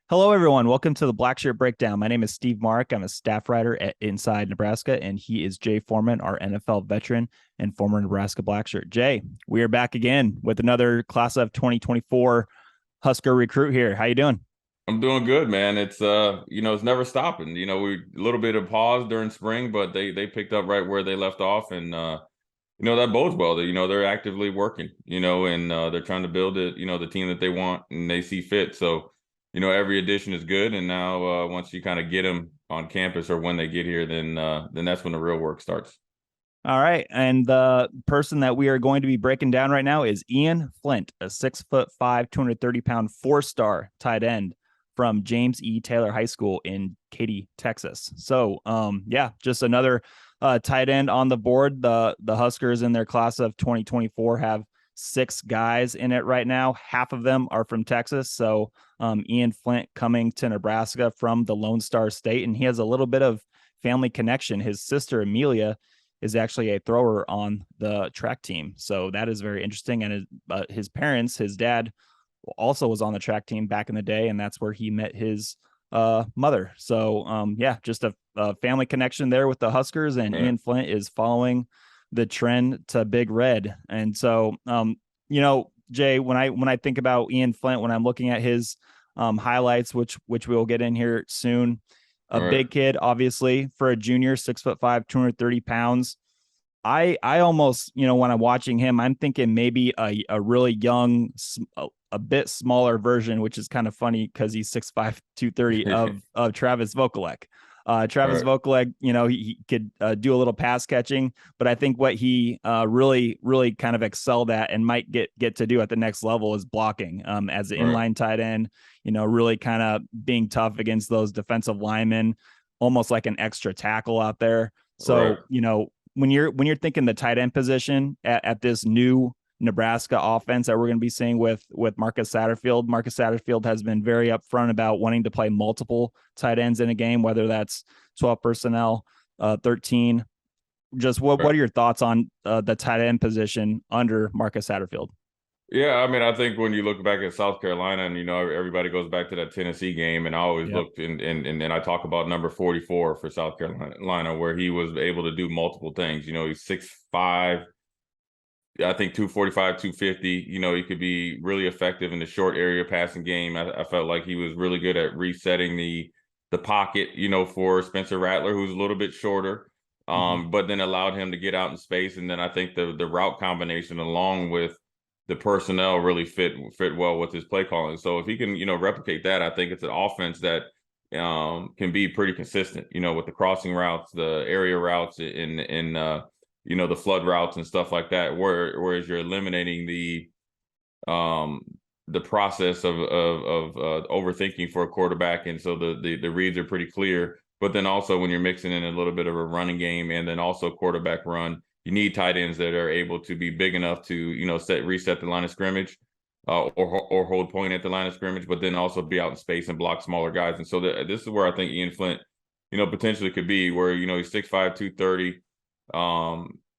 Hello, everyone. Welcome to the Blackshirt Breakdown. My name is Steve Marik. I'm a staff writer at Inside Nebraska, and he is Jay Foreman, our NFL veteran and former Nebraska Blackshirt. Jay, we are back again with another class of 2024 Husker recruit here. How you doing? I'm doing good, man. It's never stopping. We a little bit of pause during spring, but they picked up right where they left off, and that bodes well. They're actively working, and they're trying to build it, the team that they want and they see fit. So, every addition is good, and now once you kind of get them on campus or when they get here, then that's when the real work starts. All right. And the person that we are going to be breaking down right now is Ian Flint, a 6'5", 230-pound four-star tight end from James E. Taylor High School in Katy, Texas. So, yeah, just another tight end on the board. The Huskers in their class of 2024 have 6 guys in it right now. Half of them are from Texas. So, Ian Flint coming to Nebraska from the Lone Star State, and he has a little bit of family connection. His sister, Amelia, is actually a thrower on the track team. So that is very interesting. And his parents, his dad also was on the track team back in the day, and that's where he met his mother. So yeah, just a family connection there with the Huskers, and Yeah. Ian Flint is following the trend to Big Red. And so Jay, when I think about Ian Flint, when I'm looking at his highlights, which we'll get in here soon, a All right. big kid, obviously, for a junior, 6'5", 230 pounds. I almost, when I'm watching him, I'm thinking maybe a really young, a bit smaller version, which is kind of funny because he's 6'5", 230 of Travis Vokalek. All Travis right. Vokalek, he could do a little pass catching, but I think what he really kind of excelled at and might get to do at the next level is blocking as an All right. inline tight end, really kind of being tough against those defensive linemen, almost like an extra tackle out there. Right. So, when you're thinking the tight end position at this new Nebraska offense that we're going to be seeing with Marcus Satterfield. Marcus Satterfield has been very upfront about wanting to play multiple tight ends in a game, whether that's 12 personnel, 13. Just what Right. are your thoughts on the tight end position under Marcus Satterfield? Yeah, I mean, I think when you look back at South Carolina and everybody goes back to that Tennessee game, and I always Yep. looked and then I talk about number 44 for South Carolina where he was able to do multiple things. He's 6'5", I think 245, 250. He could be really effective in the short area passing game. I felt like he was really good at resetting the pocket, for Spencer Rattler, who's a little bit shorter, Mm-hmm. but then allowed him to get out in space. And then I think the route combination along with the personnel really fit well with his play calling. So if he can, replicate that, I think it's an offense that can be pretty consistent, with the crossing routes, the area routes, and the flood routes and stuff like that. Whereas you're eliminating um the process of overthinking for a quarterback, and so the reads are pretty clear. But then also when you're mixing in a little bit of a running game and then also quarterback run, you need tight ends that are able to be big enough to reset the line of scrimmage, or hold point at the line of scrimmage, but then also be out in space and block smaller guys. And so this is where I think Ian Flint, potentially could be, where he's 6'5", 230.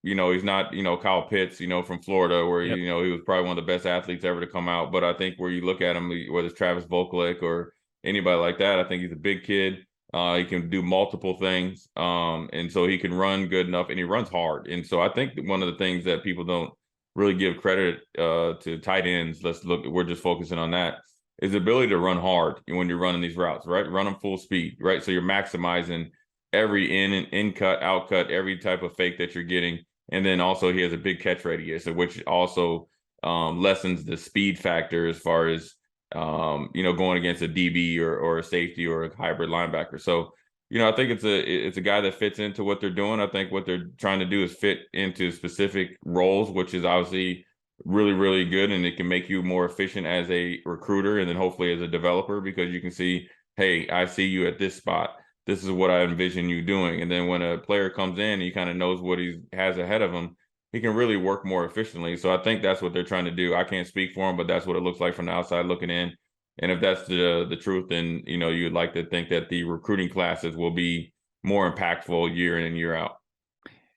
He's not, Kyle Pitts, from Florida, where, Yep. he was probably one of the best athletes ever to come out. But I think where you look at him, whether it's Travis Vokalek or anybody like that, I think he's a big kid. He can do multiple things. And so he can run good enough, and he runs hard. And so I think one of the things that people don't really give credit to tight ends, we're just focusing on that, is the ability to run hard when you're running these routes, right? Run them full speed, right? So you're maximizing every in cut, out cut, every type of fake that you're getting. And then also he has a big catch radius, which also lessens the speed factor as far as going against a DB or a safety or a hybrid linebacker. So I think it's a guy that fits into what they're doing. I think what they're trying to do is fit into specific roles, which is obviously really, really good, and it can make you more efficient as a recruiter and then hopefully as a developer, because you can see, hey, I see you at this spot. This is what I envision you doing. And then when a player comes in, he kind of knows what he has ahead of him. He can really work more efficiently. So I think that's what they're trying to do. I can't speak for him, but that's what it looks like from the outside looking in. And if that's the truth, then you'd like to think that the recruiting classes will be more impactful year in and year out.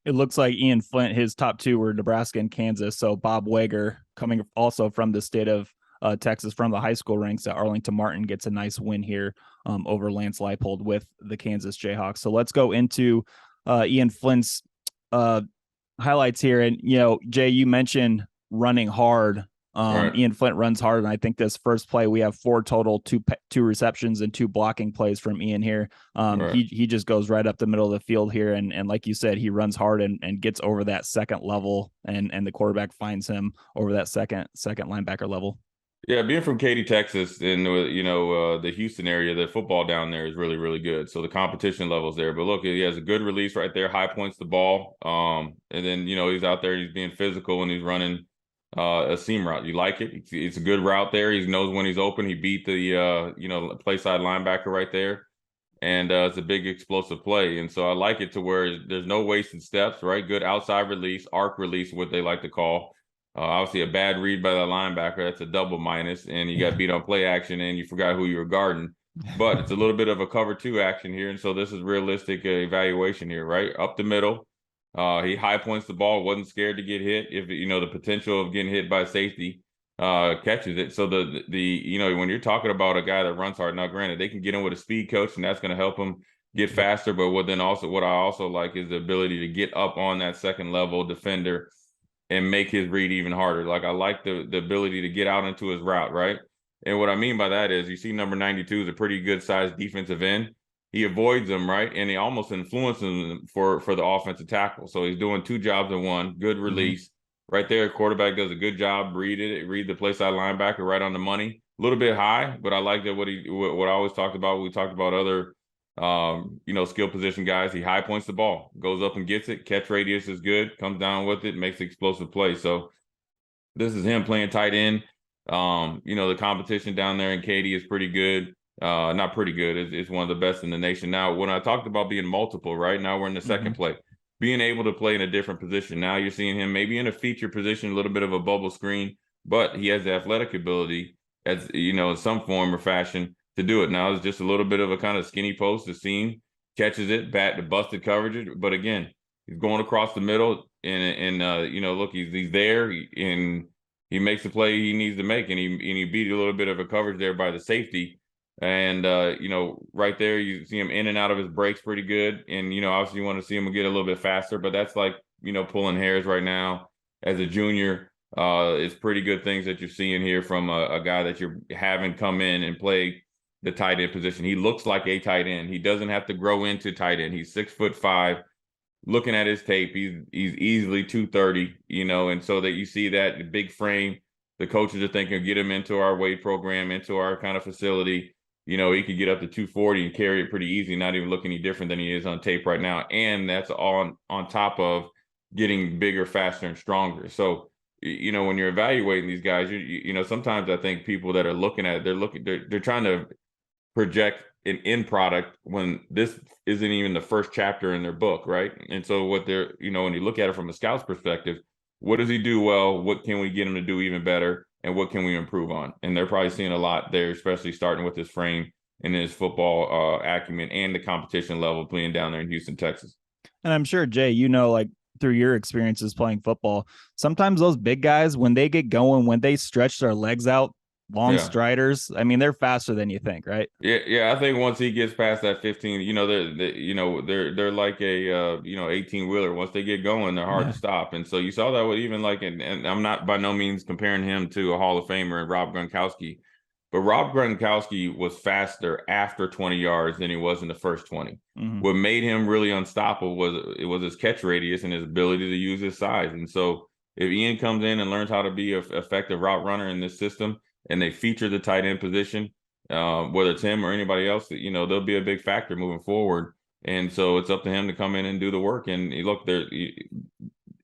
It looks like Ian Flint, his top 2 were Nebraska and Kansas. So Bob Wager, coming also from the state of Texas from the high school ranks. Arlington Martin gets a nice win here over Lance Leipold with the Kansas Jayhawks. So let's go into Ian Flint's highlights here. And, Jay, you mentioned running hard. Right. Ian Flint runs hard, and I think this first play we have 4 total, two receptions and 2 blocking plays from Ian here. Right. He just goes right up the middle of the field here, and like you said, he runs hard and gets over that second level, and the quarterback finds him over that second linebacker level. Yeah, being from Katy, Texas, and the Houston area, the football down there is really, really good. So the competition level's there. But look, he has a good release right there. High points the ball, and then he's out there. He's being physical and he's running a seam route. You like it? It's a good route there. He knows when he's open. He beat the play side linebacker right there, and it's a big explosive play. And so I like it to where there's no wasted steps. Right, good outside release, arc release, what they like to call. Obviously, a bad read by the linebacker, that's a double minus, and you got beat on play action, and you forgot who you were guarding. But it's a little bit of a cover 2 action here, and so this is realistic evaluation here, right? Up the middle. He high points the ball, wasn't scared to get hit. If the potential of getting hit by safety catches it. So the when you're talking about a guy that runs hard, now granted they can get in with a speed coach, and that's going to help him get faster. But what I also like is the ability to get up on that second level defender and make his read even harder. Like I like the ability to get out into his route, right? And what I mean by that is you see number 92 is a pretty good sized defensive end. He avoids them, right? And he almost influences them for the offensive tackle. So he's doing 2 jobs in one. Good release. Right there, quarterback does a good job. Read the play side linebacker right on the money. A little bit high, but I like that what I always talked about. We talked about other skill position guys. He high points the ball, goes up and gets it. Catch radius is good, comes down with it, makes explosive play. So this is him playing tight end. The competition down there in Katy is pretty good. Not pretty good. It's one of the best in the nation. Now, when I talked about being multiple, right now we're in the second play, being able to play in a different position. Now you're seeing him maybe in a feature position, a little bit of a bubble screen, but he has the athletic ability as in some form or fashion to do it. Now it's just a little bit of a kind of skinny post to seam, catches it, the busted coverage. But again, he's going across the middle and look, he's there and he makes the play he needs to make, and he beat a little bit of a coverage there by the safety. And right there you see him in and out of his breaks pretty good. And obviously you want to see him get a little bit faster, but that's like pulling hairs right now as a junior. It's pretty good things that you're seeing here from a guy that you're having come in and play the tight end position. He looks like a tight end. He doesn't have to grow into tight end. He's 6'5". Looking at his tape, he's easily 230, and so that you see that big frame, the coaches are thinking, get him into our weight program, into our kind of facility. He could get up to 240 and carry it pretty easy, not even look any different than he is on tape right now. And that's all on top of getting bigger, faster, and stronger. So, when you're evaluating these guys, sometimes I think people that are looking at it, they're trying to project an end product when this isn't even the first chapter in their book, right? And so what they're, when you look at it from a scout's perspective, what does he do well? What can we get him to do even better? And what can we improve on? And they're probably seeing a lot there, especially starting with his frame and his football acumen and the competition level playing down there in Houston, Texas. And I'm sure, Jay, like through your experiences playing football, sometimes those big guys, when they get going, when they stretch their legs out, long striders, I mean, they're faster than you think, right? Yeah. I think once he gets past that 15, they're like a 18 wheeler. Once they get going, they're hard to stop. And so you saw that with even and I'm not by no means comparing him to a Hall of Famer and Rob Gronkowski, but Rob Gronkowski was faster after 20 yards than he was in the first 20. What made him really unstoppable was his catch radius and his ability to use his size. And so if Ian comes in and learns how to be an effective route runner in this system, and they feature the tight end position, whether it's him or anybody else, they'll be a big factor moving forward. And so it's up to him to come in and do the work. And look,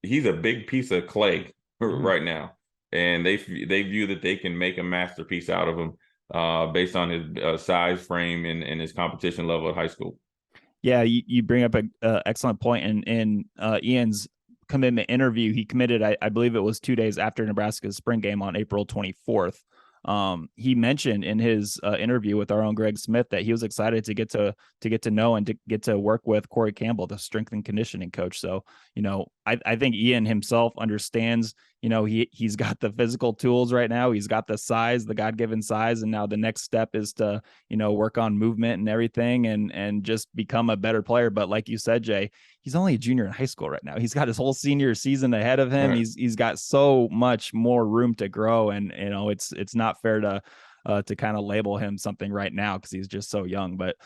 he's a big piece of clay right now, and they view that they can make a masterpiece out of him based on his size, frame, and his competition level at high school. Yeah, you bring up an excellent point. In Ian's commitment interview, he committed, I believe it was 2 days after Nebraska's spring game on April 24th. He mentioned in his interview with our own Greg Smith that he was excited to get to know and to get to work with Corey Campbell, the strength and conditioning coach. So, I think Ian himself understands, he's got the physical tools right now. He's got the size, the God-given size. And now the next step is to, work on movement and everything and just become a better player. But like you said, Jay, he's only a junior in high school right now. He's got his whole senior season ahead of him. Right. He's got so much more room to grow. And, it's not fair to kind of label him something right now because he's just so young. But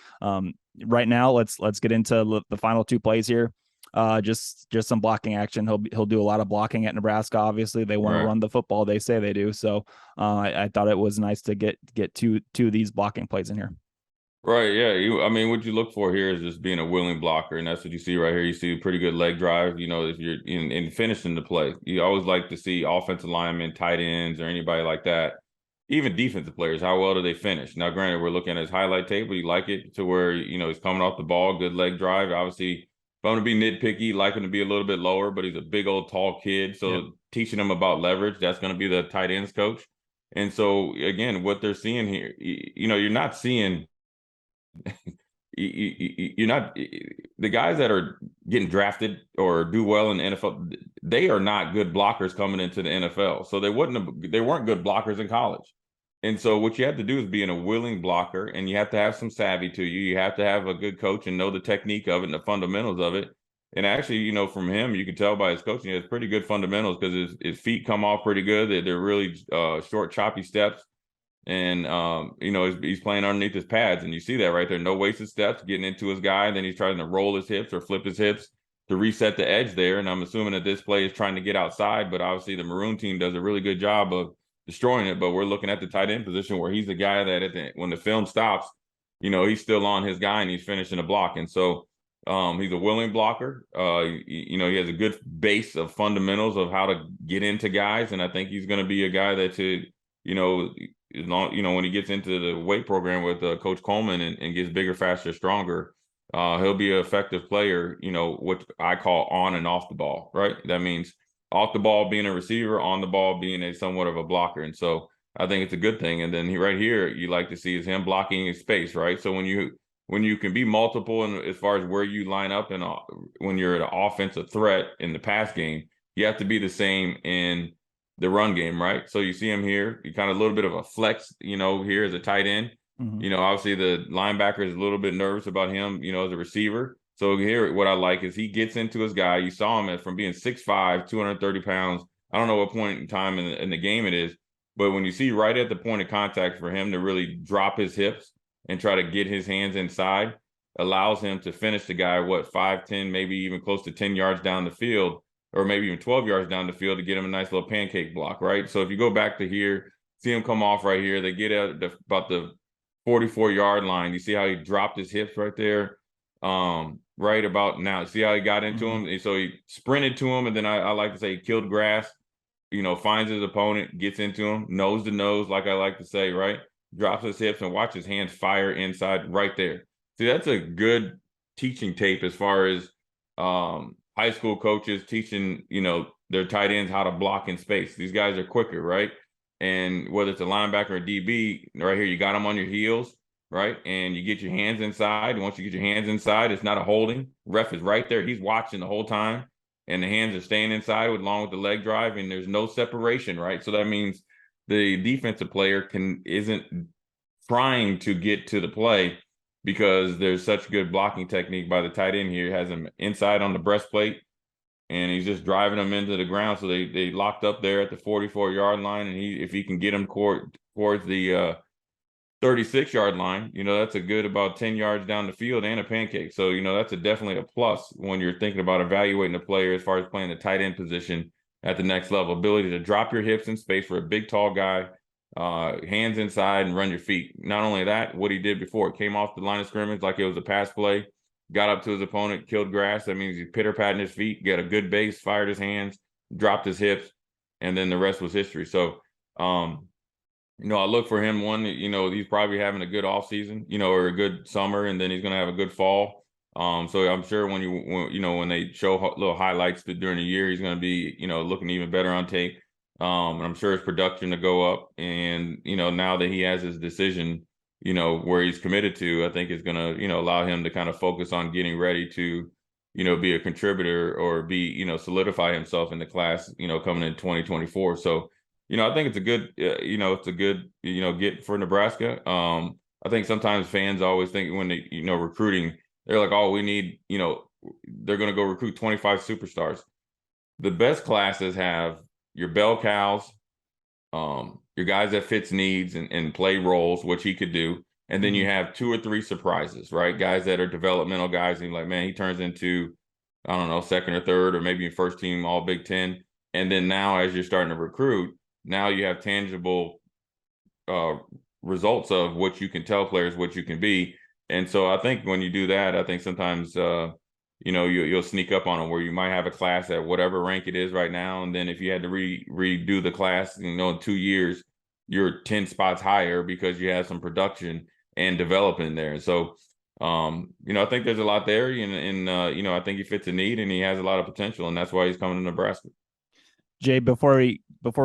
right now, let's get into the final two plays here. Just some blocking action. He'll do a lot of blocking at Nebraska. Obviously, they want to run the football. They say they do. So I thought it was nice to get two of these blocking plays in here. Right. Yeah. What you look for here is just being a willing blocker. And that's what you see right here. You see a pretty good leg drive, if you're in finishing the play. You always like to see offensive linemen, tight ends, or anybody like that. Even defensive players, how well do they finish? Now, granted, we're looking at his highlight tape, but you like it to where, he's coming off the ball, good leg drive. Obviously, if I'm going to be nitpicky, like him to be a little bit lower, but he's a big old tall kid. So teaching him about leverage, that's going to be the tight ends coach. And so, again, what they're seeing here, you're not seeing you're not the guys that are getting drafted or do well in the NFL. They are not good blockers coming into the NFL. So they weren't good blockers in college. And so what you have to do is be a willing blocker, and you have to have some savvy to you. You have to have a good coach and know the technique of it and the fundamentals of it. And actually, from him, you can tell by his coaching, he has pretty good fundamentals because his feet come off pretty good. They're really short, choppy steps. And, he's playing underneath his pads, and you see that right there. No wasted steps, getting into his guy. Then he's trying to roll his hips or flip his hips to reset the edge there. And I'm assuming that this play is trying to get outside, but obviously the Maroon team does a really good job of destroying it. But we're looking at the tight end position where he's the guy that when the film stops, he's still on his guy and he's finishing a block. And so he's a willing blocker. He has a good base of fundamentals of how to get into guys. And I think he's going to be a guy that when he gets into the weight program with Coach Coleman and gets bigger, faster, stronger, he'll be an effective player, what I call on and off the ball, right? That means off the ball being a receiver, on the ball being a somewhat of a blocker. And so I think it's a good thing. And then right here, you like to see is him blocking his space, right? So when you can be multiple and as far as where you line up and when you're an offensive threat in the pass game, you have to be the same in the run game, right? So you see him here, you kind of a little bit of a flex, here as a tight end. Mm-hmm. Obviously the linebacker is a little bit nervous about him, as a receiver. So here, what I like is he gets into his guy. You saw him from being 6'5", 230 pounds. I don't know what point in time in the game it is, but when you see right at the point of contact for him to really drop his hips and try to get his hands inside, allows him to finish the guy, 5, 10, maybe even close to 10 yards down the field, or maybe even 12 yards down the field to get him a nice little pancake block, right? So if you go back to here, see him come off right here, they get out about the 44-yard line. You see how he dropped his hips right there, right about now. See how he got into him? And so he sprinted to him, and then I like to say he killed grass, finds his opponent, gets into him, nose to nose, like I like to say, right? Drops his hips and watch his hands fire inside right there. See, that's a good teaching tape as far as high school coaches teaching, their tight ends how to block in space. These guys are quicker, right? And whether it's a linebacker or DB, right here, you got them on your heels, right? And you get your hands inside. And once you get your hands inside, it's not a holding. Ref is right there. He's watching the whole time. And the hands are staying inside along with the leg drive. And there's no separation, right? So that means the defensive player isn't trying to get to the play because there's such good blocking technique by the tight end here. He has him inside on the breastplate, and he's just driving them into the ground. So they locked up there at the 44-yard line, and if he can get them towards the 36-yard line, that's a good about 10 yards down the field and a pancake. So, that's definitely a plus when you're thinking about evaluating a player as far as playing the tight end position at the next level. Ability to drop your hips in space for a big, tall guy, hands inside and run your feet. Not only that, what he did before, came off the line of scrimmage like it was a pass play, got up to his opponent, killed grass. That means he's pitter-patting his feet, got a good base, fired his hands, dropped his hips, and then the rest was history. So, I look for him he's probably having a good off season, or a good summer, and then he's going to have a good fall. So I'm sure when they show little highlights during the year, he's going to be, looking even better on tape. And I'm sure his production to go up, and, now that he has his decision, where he's committed to, I think is going to, allow him to kind of focus on getting ready to, be a contributor or be, solidify himself in the class, coming in 2024. So, I think it's a good, get for Nebraska. I think sometimes fans always think when they, recruiting, they're like, oh, we need, they're going to go recruit 25 superstars. The best classes have your bell cows, your guys that fits needs and play roles, which he could do. And then you have 2 or 3 surprises, right? Guys that are developmental guys, and you're like, man, he turns into, I don't know, second or third, or maybe first team all Big Ten. And then now, as you're starting to recruit, now you have tangible results of what you can tell players, what you can be. And so I think when you do that, I think sometimes you'll sneak up on them, where you might have a class at whatever rank it is right now, and then if you had to redo the class, in 2 years, you're 10 spots higher because you have some production and development there. And so, I think there's a lot there, and I think he fits a need and he has a lot of potential, and that's why he's coming to Nebraska. Jay, before we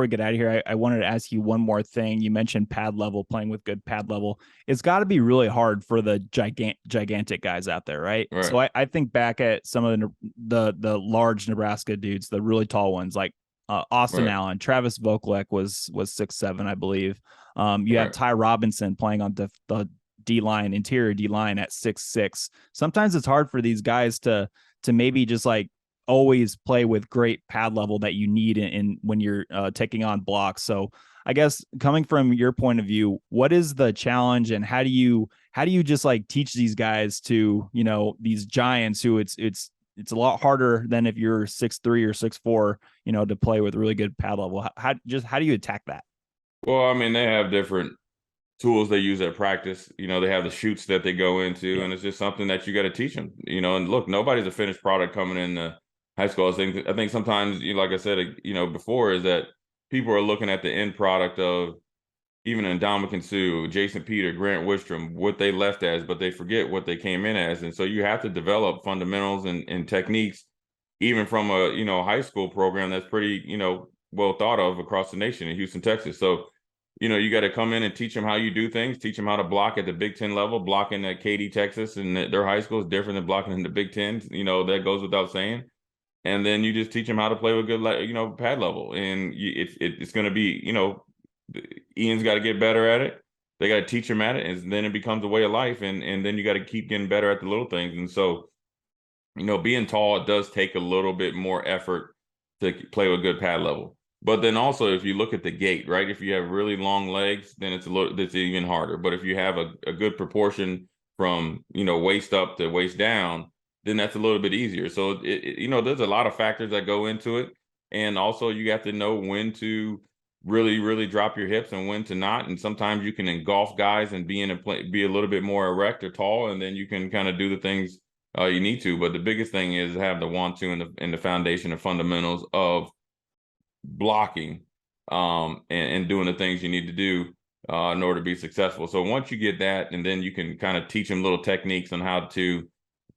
get out of here, I wanted to ask you one more thing. You mentioned pad level, playing with good pad level. It's got to be really hard for the gigantic guys out there, right? So I think back at some of the large Nebraska dudes, the really tall ones, like Austin Allen, Travis Vokalek was 6'7", I believe. You have Ty Robinson playing on the D line, interior D line at 6'6". Sometimes it's hard for these guys to maybe just like always play with great pad level that you need in when you're taking on blocks. So I guess coming from your point of view, what is the challenge, and how do you just like teach these guys to, these giants who it's a lot harder than if you're 6'3" or 6'4", to play with really good pad level. How do you attack that? Well, I mean, they have different tools they use at practice. They have the shoots that they go into, and it's just something that you got to teach them, and look, nobody's a finished product coming in the high school. I think sometimes, like I said, before, is that people are looking at the end product of even Ndamukong Suh, Jason Peter, Grant Wistrom, what they left as, but they forget what they came in as. And so you have to develop fundamentals and techniques, even from a, high school program that's pretty, well thought of across the nation in Houston, Texas. So, you got to come in and teach them how you do things, teach them how to block at the Big Ten level. Blocking at Katy, Texas, and their high school is different than blocking in the Big Ten. That goes without saying. And then you just teach them how to play with good, pad level. And it's going to be, Ian's got to get better at it. They got to teach him at it, and then it becomes a way of life. And then you got to keep getting better at the little things. And so, being tall, it does take a little bit more effort to play with good pad level. But then also, if you look at the gait, right? If you have really long legs, then it's even harder. But if you have a good proportion from, waist up to waist down, then that's a little bit easier. So, there's a lot of factors that go into it. And also you have to know when to really, really drop your hips and when to not. And sometimes you can engulf guys and be a little bit more erect or tall, and then you can kind of do the things you need to. But the biggest thing is have the want to and the foundation and fundamentals of blocking and doing the things you need to do in order to be successful. So once you get that, and then you can kind of teach them little techniques on how to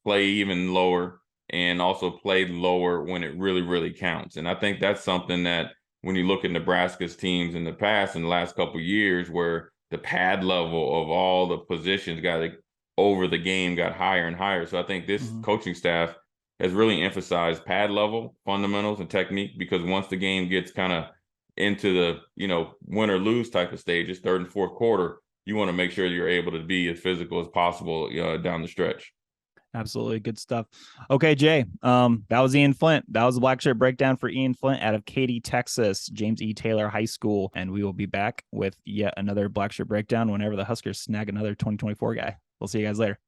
play even lower and also play lower when it really, really counts. And I think that's something that when you look at Nebraska's teams in the past, in the last couple of years, where the pad level of all the positions got over the game got higher and higher. So I think this coaching staff has really emphasized pad level fundamentals and technique, because once the game gets kind of into the, win or lose type of stages, third and fourth quarter, you want to make sure you're able to be as physical as possible down the stretch. Absolutely. Good stuff. Okay, Jay, that was Ian Flint. That was the Blackshirt breakdown for Ian Flint out of Katy, Texas, James E. Taylor High School. And we will be back with yet another Blackshirt breakdown whenever the Huskers snag another 2024 guy. We'll see you guys later.